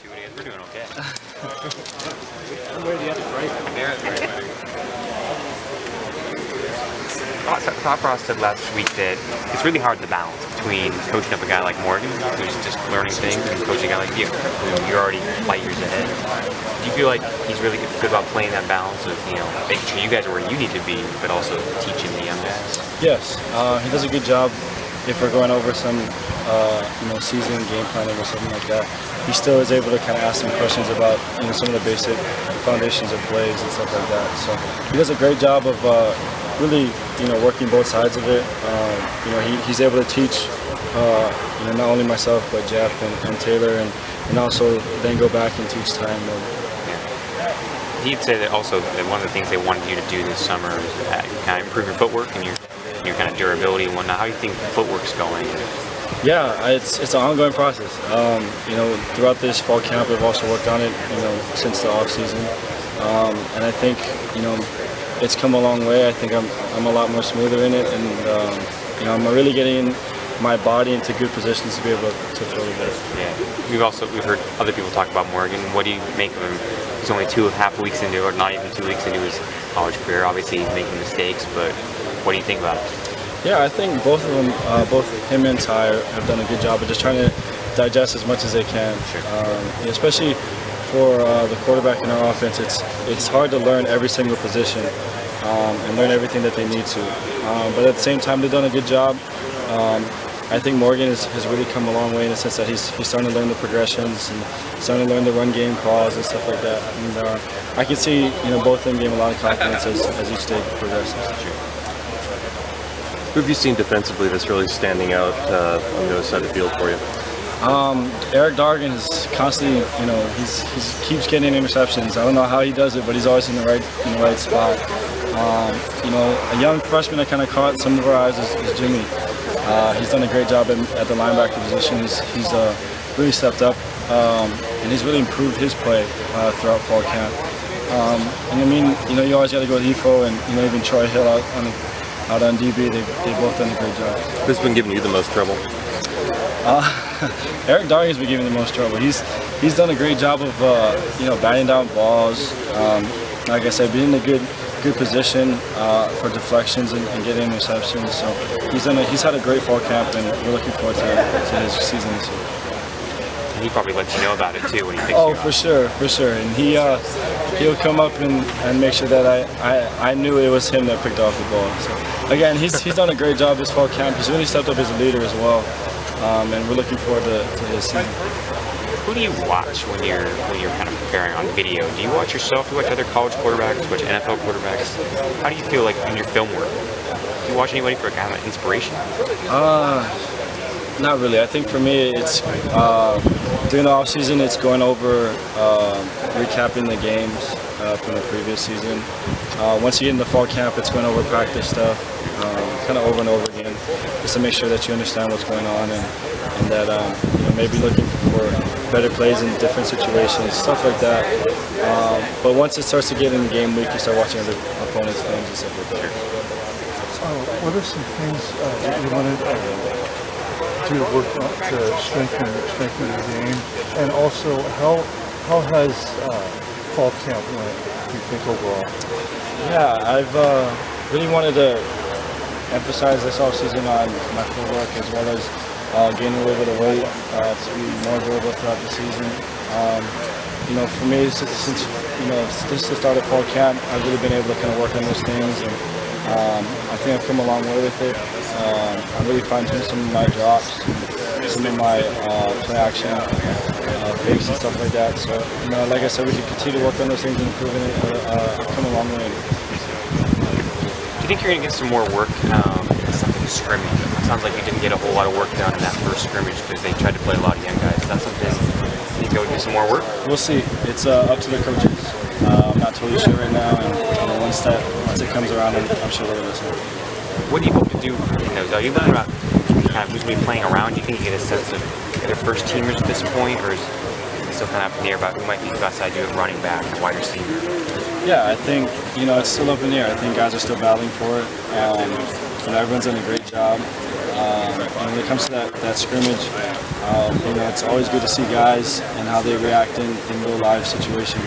two days. We're doing okay. Where do you have to break? Thought Frost said last week that it's really hard to balance between coaching up a guy like Morgan, who's just learning things, and coaching a guy like you, who you're already light years ahead. Do you feel like he's really good about playing that balance of, making sure you guys are where you need to be, but also teaching the young guys? Yes, he does a good job. If we're going over some, season game planning or something like that, he still is able to kind of ask some questions about, some of the basic foundations of plays and stuff like that. So he does a great job of really, working both sides of it. He's able to teach, not only myself but Jeff and Taylor, and also then go back and teach time. He'd say that also that one of the things they wanted you to do this summer is kind of improve your footwork and your kind of durability and whatnot. How do you think footwork's going? Yeah, it's an ongoing process. Throughout this fall camp, I've also worked on it, since the off season, and I think, it's come a long way. I think I'm a lot more smoother in it, and I'm really getting my body into good positions to be able to throw the ball. Yeah, we've heard other people talk about Morgan. What do you make of him? He's only 2.5 weeks into, or not even 2 weeks into his college career. Obviously, he's making mistakes, but what do you think about it? Yeah, I think both of them, both him and Ty, have done a good job of just trying to digest as much as they can. Sure. Especially for the quarterback in our offense, it's hard to learn every single position and learn everything that they need to. But at the same time, they've done a good job. I think Morgan has really come a long way in the sense that he's starting to learn the progressions and starting to learn the run game calls and stuff like that. And I can see both of them gain a lot of confidence as each day progresses. Who have you seen defensively that's really standing out on the other side of the field for you? Eric Dargan is constantly, he keeps getting interceptions. I don't know how he does it, but he's always in the right spot. A young freshman that kind of caught some of our eyes is Jimmy. He's done a great job at the linebacker position. He's really stepped up, and he's really improved his play throughout fall camp. You always got to go with EFO, and even Troy Hill out on DB. They've both done a great job. Who's been giving you the most trouble? Eric Dargan's been giving the most trouble. He's done a great job of batting down balls. Like I said, being in a good position for deflections and getting interceptions. So he's had a great fall camp, and we're looking forward to his season this year. He probably lets you know about it too when he picks you Oh, up. for sure. And he'll come up and make sure that I knew it was him that picked off the ball. So again, he's done a great job this fall camp. He's really stepped up as a leader as well, and we're looking forward to his season. Who do you watch when you're kind of preparing on video? Do you watch yourself? Do you watch other college quarterbacks? Do you watch NFL quarterbacks? How do you feel like in your film work? Do you watch anybody for kind of inspiration? Not really. I think for me, it's during the off season, it's going over recapping the games from the previous season. Once you get into fall camp, it's going over practice stuff, kind of over and over again, just to make sure that you understand what's going on and that maybe looking for better plays in different situations, stuff like that. But once it starts to get in the game week, you start watching other opponents' films and stuff like that. What are some things that you wanted to work on to strengthen the game, and also how has fall camp went, do you think, overall? Yeah, I've really wanted to emphasize this offseason on my footwork as well as gaining a little bit of weight to be more durable throughout the season. For me, since the start of fall camp, I've really been able to kind of work on those things, and I think I've come a long way with it. I'm really fine-tuning some of my drops, some of my play action, fakes and stuff like that. So, like I said, we can continue to work on those things and improving it. I've come a long way. Do you think you're going to get some more work in something scrimmage? It sounds like you didn't get a whole lot of work done in that first scrimmage because they tried to play a lot of young guys. Is that something you think go do some more work? We'll see. It's up to the coaches. I'm not totally sure right now, and once it comes around, I'm sure they'll listen. What do you hope to do in those? Are you looking about kind of who's going to be playing around? Do you think you get a sense of their first teamers at this point, or is it still kind of up in the air about who might be the best idea of running back and wide receiver? Yeah, I think it's still up in the air. I think guys are still battling for it. Everyone's done a great job. when it comes to that scrimmage, it's always good to see guys and how they react in real life situations.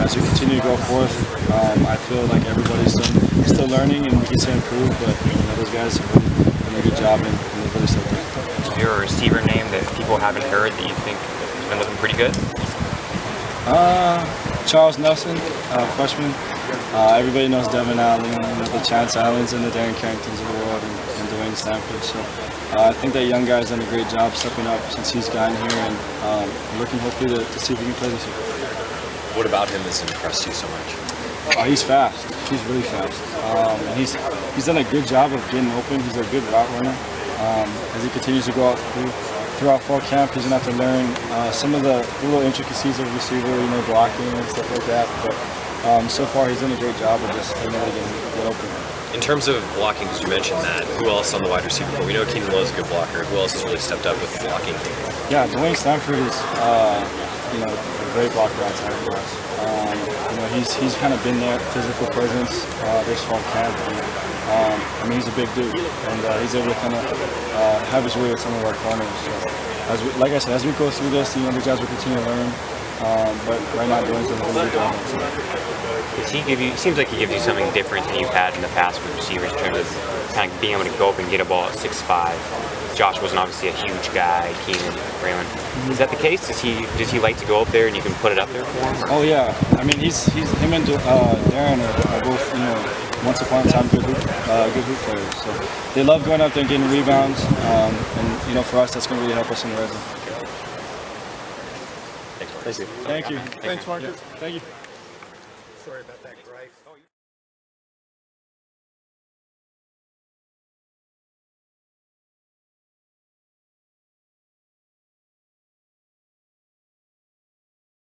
As we continue to go forth, I feel like everybody's still learning and we can still improve, but those guys have really done a good job and they're really still good. Is there a receiver name that people haven't heard that you think has been looking pretty good? Charles Nelson, freshman. Everybody knows Devin Allen, the Chance Allens and the Darren Carringtons of the world, and Dwayne Stanford. So I think that young guy's done a great job stepping up since he's gotten here, and looking hopefully to see if he can play this year. What about him has impressed you so much? He's fast. He's really fast. And he's done a good job of getting open. He's a good route runner. As he continues to go out throughout fall camp, he's gonna have to learn some of the little intricacies of receiver, blocking and stuff like that. But so far, he's done a great job of just getting open. In terms of blocking, because you mentioned that, who else on the wide receiver core? We know Keenan Lowe's a good blocker. Who else has really stepped up with the blocking? Yeah, Dwayne Stanford is a great blocker outside for us. He's kind of been there, physical presence this fall camp. And, he's a big dude, and he's able to kind of have his way with some of our corners. So, like I said, as we go through this, the guys will continue to learn. But right now, Dwayne's doing a really good job. Does he give you? It seems like he gives you something different than you've had in the past with receivers in terms of kind of being able to go up and get a ball at 6'5". Josh wasn't obviously a huge guy. Keenan, Braylon. Is that the case? Does he like to go up there and you can put it up there for him? Or? Oh yeah. He's him and Darren are both once upon a time good hoop players. So they love going up there and getting rebounds. And for us, that's going to really help us in the red zone. Thank you. Thank you. Thanks, Marcus. Thank you. Sorry about that.